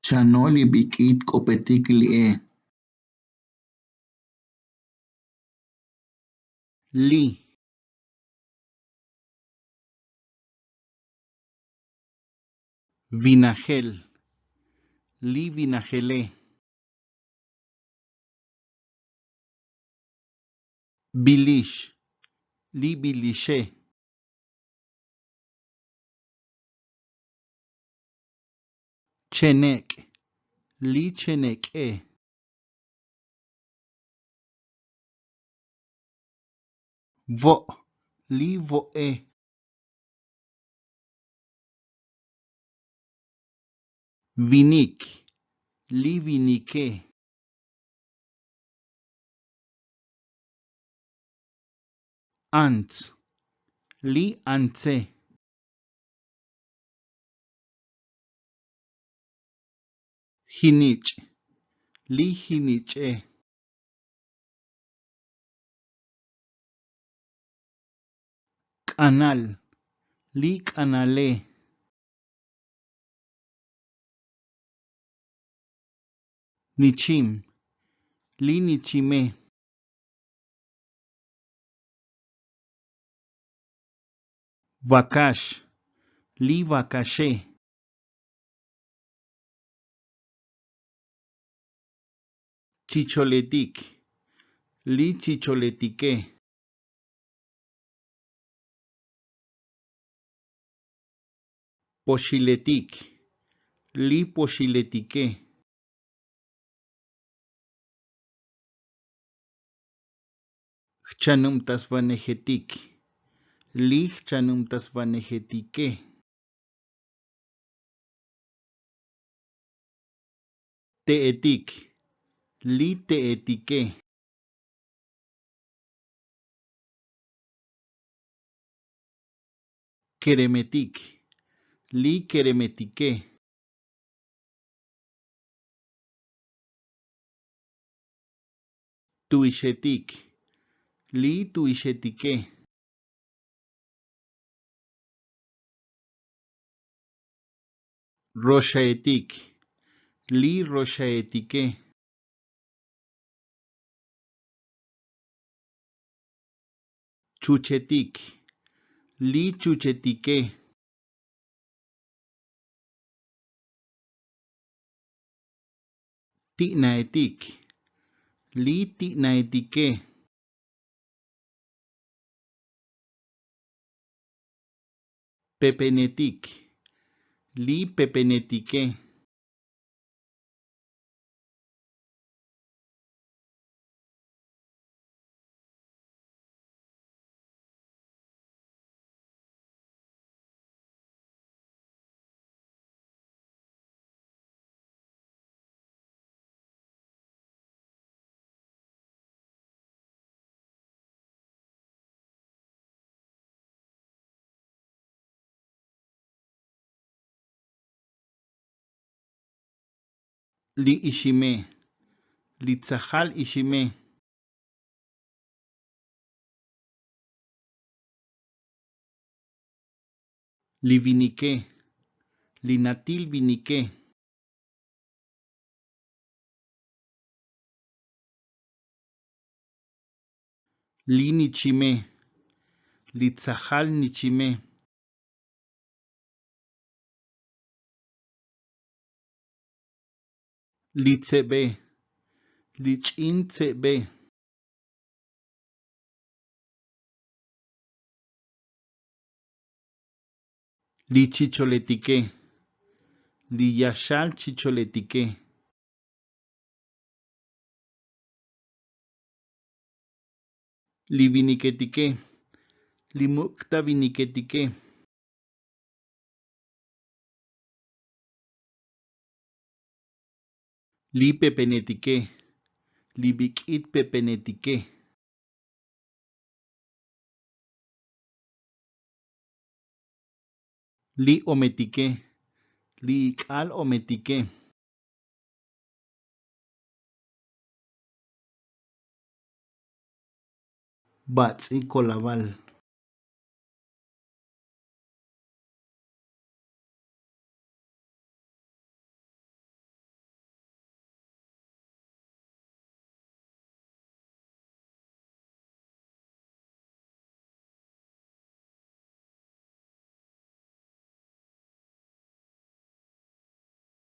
Chanoli bikit kopetik li'e. Li. Vinagel. Li vinagelé. Bilish. Li bilishé. Chenek. Li cheneké. Vo. Li voé. Vinik. Li viniqué. Ants. Li antsé. Jinich. Li jiniché. Canal. Li canalé. Nichim. Li nichimé. Vakash. Li vakaché. Chicholetic. Li chicholetiqué. Pochiletic. Li pochiletiqué. Chanumtasvanejetic. Li chanumtasvanejetiqué. Teetic. Li teetiqué. Keremetic. Li keremetiqué. Tuichetic. Li tuichetiqué. Rochaetic. Li rochaetiqué. Chuchetic. Li chuchetiqué. Tinaetic. Li tinaetiqué. Pepenetic. Li pepenetiqué. Li ishimé. Li tzahal ishimé. Li viniqué. Li natil viniqué. Li nichimé. Li tzahal nichimé. Li tsebé. Li chin tsebé. Li chicholetiqué. Li yashal chicholetiqué. Li viniquetiqué. Li mukta viniquetiqué. Li pepenetiqué. Li bikit pepenetiqué. Li ometiqué. Li ikal ometiqué. Batzi kolabal.